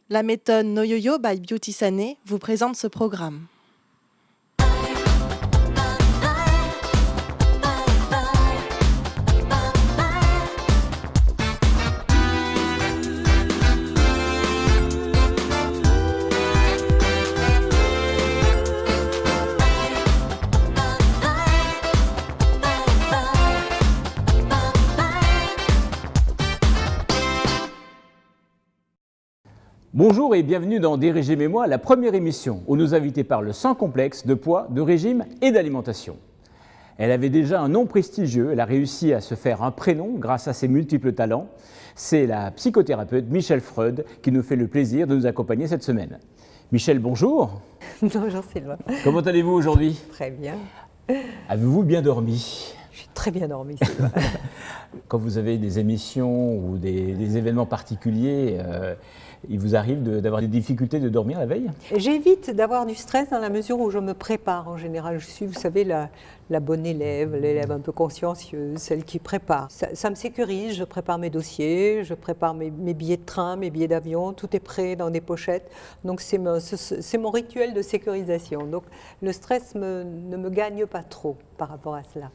La méthode No Yo-Yo by Beauty Sané vous présente ce programme. Bonjour et bienvenue dans Des régimes et moi, la première émission où nos invités parlent sans complexe de poids, de régime et d'alimentation. Elle avait déjà un nom prestigieux, elle a réussi à se faire un prénom grâce à ses multiples talents. C'est la psychothérapeute Michèle Freud qui nous fait le plaisir de nous accompagner cette semaine. Michèle, bonjour. Bonjour Sylvain. Comment allez-vous aujourd'hui? Très bien. Avez-vous bien dormi? Je suis très bien dormi Sylvain. Quand vous avez des émissions ou des événements particuliers, il vous arrive d'avoir des difficultés de dormir la veille? J'évite d'avoir du stress dans la mesure où je me prépare en général. Je suis, vous savez, la bonne élève, l'élève un peu consciencieuse, celle qui prépare. Ça me sécurise, je prépare mes dossiers, je prépare mes billets de train, mes billets d'avion, tout est prêt dans des pochettes. Donc c'est mon rituel de sécurisation. Donc le stress ne me gagne pas trop par rapport à cela.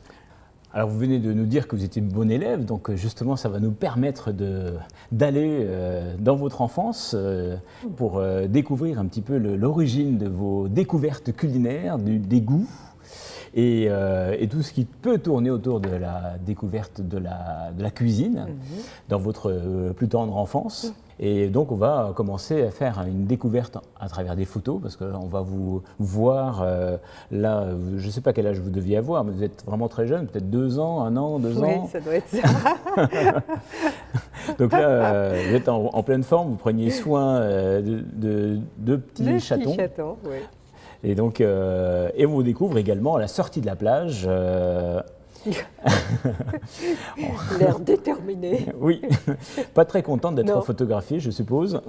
Alors vous venez de nous dire que vous étiez une bonne élève, donc justement ça va nous permettre d'aller dans votre enfance pour découvrir un petit peu l'origine de vos découvertes culinaires, des goûts et tout ce qui peut tourner autour de la découverte de la cuisine dans votre plus tendre enfance. Et donc on va commencer à faire une découverte à travers des photos parce que on va vous voir là, je ne sais pas quel âge vous deviez avoir, mais vous êtes vraiment très jeune, peut-être 2 ans, 1 an, 2 ans. Oui, ça doit être ça. Donc là, vous êtes en pleine forme, vous preniez soin de petits chatons. Petits chatons, oui. Et donc, et on vous découvre également à la sortie de la plage. L'air déterminé. Oui, pas très contente d'être Non. photographiée, je suppose.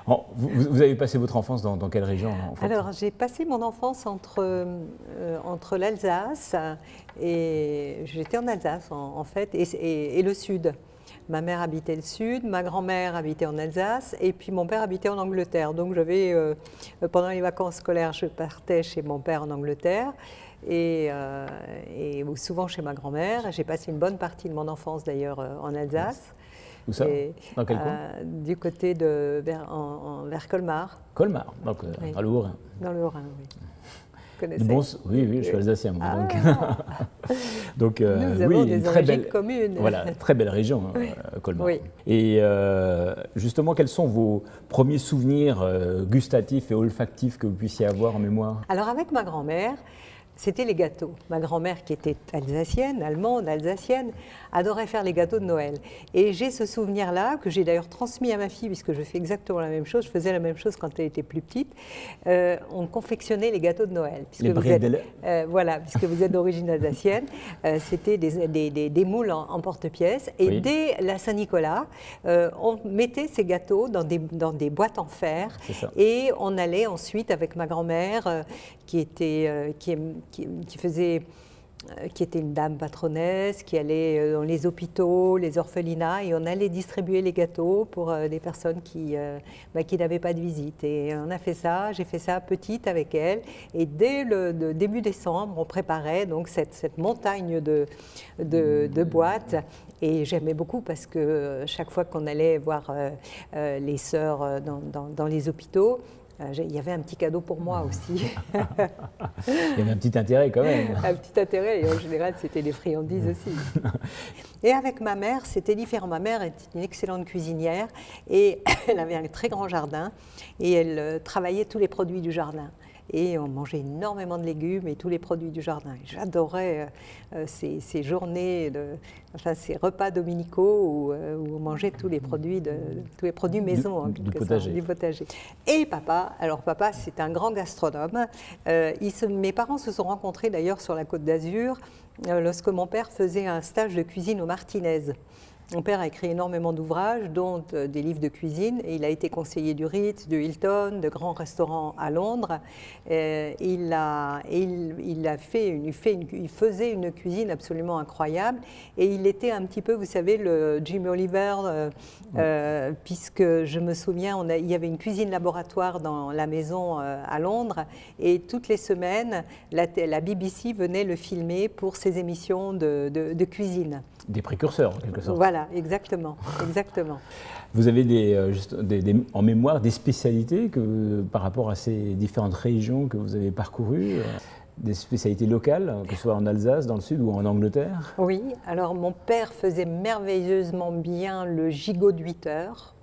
Vous avez passé votre enfance dans quelle région en fait? Alors, j'ai passé mon enfance entre l'Alsace et j'étais en Alsace en fait et le Sud. Ma mère habitait le Sud, ma grand-mère habitait en Alsace et puis mon père habitait en Angleterre. Donc j'avais, pendant les vacances scolaires, je partais chez mon père en Angleterre et souvent chez ma grand-mère. J'ai passé une bonne partie de mon enfance d'ailleurs en Alsace. Où ça? Dans quel coin? Du côté de vers Colmar. Colmar, donc Oui. dans le Haut-Rhin. Dans le Haut-Rhin, oui. Vous connaissez? Oui, je suis alsacien moi. Donc, Nous avons oui, des une très origines belle, communes. voilà, très belle région, Colmar. Oui. Et justement, quels sont vos premiers souvenirs gustatifs et olfactifs que vous puissiez avoir en mémoire? Alors avec ma grand-mère, c'était les gâteaux. Ma grand-mère, qui était alsacienne, allemande, alsacienne, adorait faire les gâteaux de Noël. Et j'ai ce souvenir-là, que j'ai d'ailleurs transmis à ma fille, puisque je fais exactement la même chose. Je faisais la même chose quand elle était plus petite. On confectionnait les gâteaux de Noël. Les bredel. Voilà, puisque vous êtes d'origine alsacienne. C'était des moules en porte-pièces. Et Oui. dès la Saint-Nicolas, on mettait ces gâteaux dans des boîtes en fer. C'est ça. Et on allait ensuite avec ma grand-mère, qui était une dame patronnesse, qui allait dans les hôpitaux, les orphelinats, et on allait distribuer les gâteaux pour des personnes qui n'avaient pas de visite. Et on a fait ça, j'ai fait ça petite avec elle, et dès le début décembre, on préparait donc cette montagne de boîtes. Et j'aimais beaucoup parce que chaque fois qu'on allait voir les sœurs dans les hôpitaux, il y avait un petit cadeau pour moi aussi. Il y avait un petit intérêt quand même. Un petit intérêt, et en général, c'était des friandises aussi. Et avec ma mère, c'était différent. Ma mère était une excellente cuisinière et elle avait un très grand jardin et elle travaillait tous les produits du jardin. Et on mangeait énormément de légumes et tous les produits du jardin. J'adorais ces journées, ces repas dominicaux où on mangeait tous les produits maison, en quelque sorte, du potager. Et papa, alors papa, c'est un grand gastronome. Mes parents se sont rencontrés d'ailleurs sur la Côte d'Azur lorsque mon père faisait un stage de cuisine au Martinez. Mon père a écrit énormément d'ouvrages, dont des livres de cuisine, et il a été conseiller du Ritz, du Hilton, de grands restaurants à Londres. Il faisait une cuisine absolument incroyable, et il était un petit peu, vous savez, le Jimmy Oliver, puisque je me souviens, il y avait une cuisine laboratoire dans la maison à Londres, et toutes les semaines, la BBC venait le filmer pour ses émissions de cuisine. Des précurseurs, en quelque sorte. Voilà, exactement, exactement. Vous avez en mémoire des spécialités par rapport à ces différentes régions que vous avez parcourues, des spécialités locales, que ce soit en Alsace, dans le sud ou en Angleterre? Oui, alors mon père faisait merveilleusement bien le gigot de 8 heures.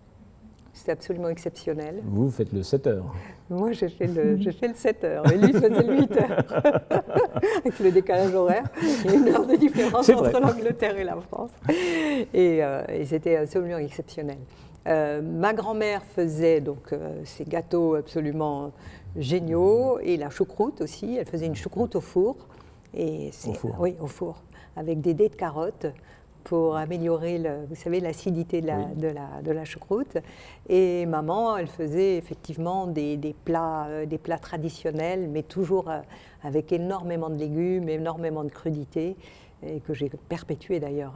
C'était absolument exceptionnel. Vous faites le 7 heures. Moi, j'ai fait le 7 heures, et lui faisait le 8 heures. Avec le décalage horaire, il y a une heure de différence entre l'Angleterre et la France. Et c'était absolument exceptionnel. Ma grand-mère faisait donc ces gâteaux absolument géniaux, et la choucroute aussi. Elle faisait une choucroute au four. Au four? Oui, au four, avec des dés de carottes, pour améliorer, vous savez, l'acidité de la choucroute. Et maman, elle faisait effectivement des plats traditionnels, mais toujours avec énormément de légumes, énormément de crudités, et que j'ai perpétué d'ailleurs.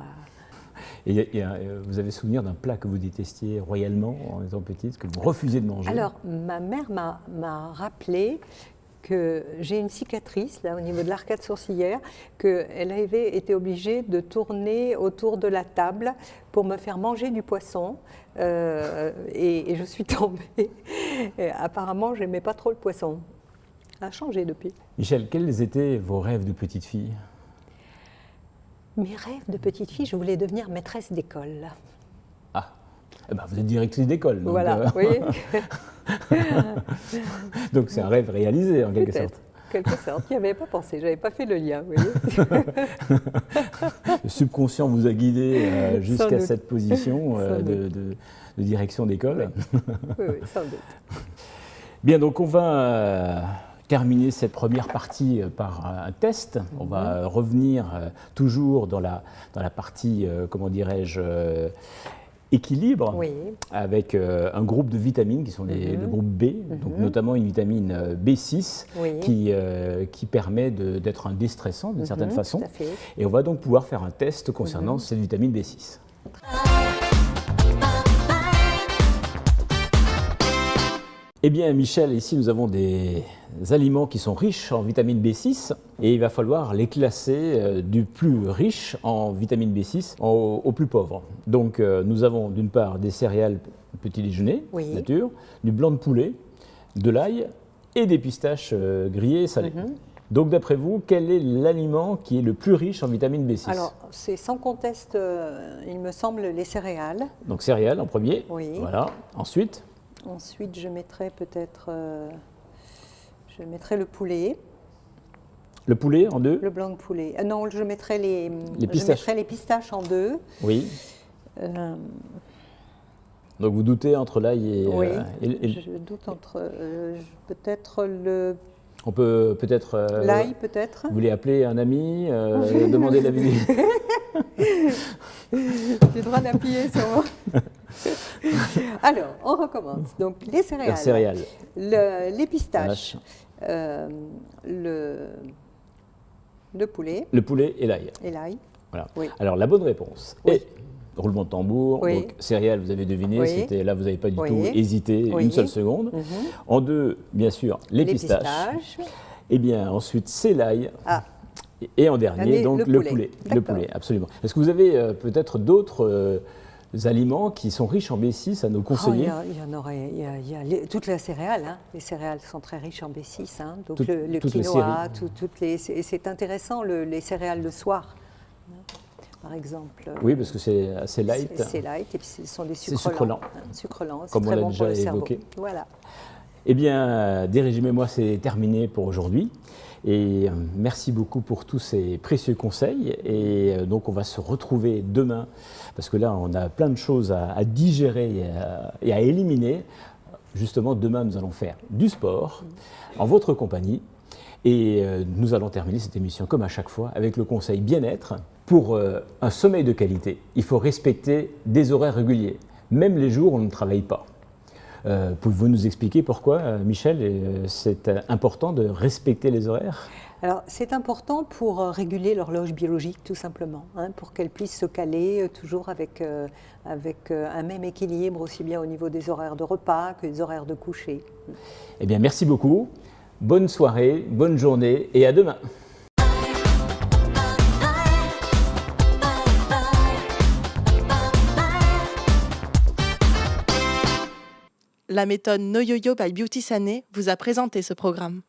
Et vous avez souvenir d'un plat que vous détestiez royalement en étant petite, que vous refusiez de manger? Alors, ma mère m'a rappelé que j'ai une cicatrice là au niveau de l'arcade sourcilière, qu'elle avait été obligée de tourner autour de la table pour me faire manger du poisson, et je suis tombée. Et apparemment, je n'aimais pas trop le poisson. Ça a changé depuis. Michel, quels étaient vos rêves de petite fille? Mes rêves de petite fille, je voulais devenir maîtresse d'école. Ah, eh ben, vous êtes directrice d'école. Voilà, oui. Donc c'est un rêve réalisé en quelque sorte. Quelque sorte, je n'y avais pas pensé, je n'avais pas fait le lien, vous voyez. Le subconscient vous a guidé jusqu'à cette position de direction d'école. Oui, sans doute. Bien, donc on va terminer cette première partie par un test. On va revenir toujours dans la partie, comment dirais-je, équilibre, avec un groupe de vitamines qui sont le groupe B, donc notamment une vitamine B6 qui permet d'être un déstressant d'une certaine façon. Et on va donc pouvoir faire un test concernant cette vitamine B6. Eh bien, Michel, ici nous avons des aliments qui sont riches en vitamine B6 et il va falloir les classer du plus riche en vitamine B6 au plus pauvre. Donc, nous avons d'une part des céréales petit déjeuner, nature, du blanc de poulet, de l'ail et des pistaches grillées et salées. Donc, d'après vous, quel est l'aliment qui est le plus riche en vitamine B6? Alors, c'est sans conteste, il me semble, les céréales. Donc, céréales en premier. Voilà. Ensuite, je mettrais peut-être le poulet. Le poulet en deux? Le blanc de poulet. Non, je mettrais les pistaches en deux. Oui. Donc vous doutez entre l'ail et... Oui, je doute entre peut-être le... On peut peut-être... l'ail peut-être. Vous voulez appeler un ami, demander l'avis? J'ai le droit d'appuyer sur moi. Alors, on recommence. Donc, les céréales, les pistaches, le poulet. Le poulet et l'ail. Et l'ail. Voilà. Alors, la bonne réponse est roulement de tambour. Donc, céréales, vous avez deviné, c'était là, vous n'avez pas du tout hésité une seule seconde. En deux, bien sûr, les pistaches. Et bien, ensuite, c'est l'ail. Et en dernier, donc, le poulet. Le poulet, absolument. Est-ce que vous avez peut-être d'autres aliments qui sont riches en B6 à nous conseiller? Il y en aurait, il y a toutes les céréales. Hein. Les céréales sont très riches en B6. Hein. Donc le quinoa, c'est intéressant, les céréales le soir, par exemple. Oui, parce que c'est assez light. C'est light et puis ce sont des sucres lents. Comme on l'a déjà évoqué. Voilà. Eh bien, Dirigez-moi, c'est terminé pour aujourd'hui. Et merci beaucoup pour tous ces précieux conseils. Et donc, on va se retrouver demain, parce que là, on a plein de choses à digérer et à éliminer. Justement, demain, nous allons faire du sport en votre compagnie. Et nous allons terminer cette émission, comme à chaque fois, avec le conseil bien-être Pour un sommeil de qualité, il faut respecter des horaires réguliers, même les jours où on ne travaille pas. Pouvez-vous nous expliquer pourquoi, Michel, c'est important de respecter les horaires? Alors, c'est important pour réguler l'horloge biologique, tout simplement, hein, pour qu'elle puisse se caler toujours avec un même équilibre, aussi bien au niveau des horaires de repas que des horaires de coucher. Eh bien, merci beaucoup. Bonne soirée, bonne journée et à demain. La méthode No Yo-Yo by Beauty Sané vous a présenté ce programme.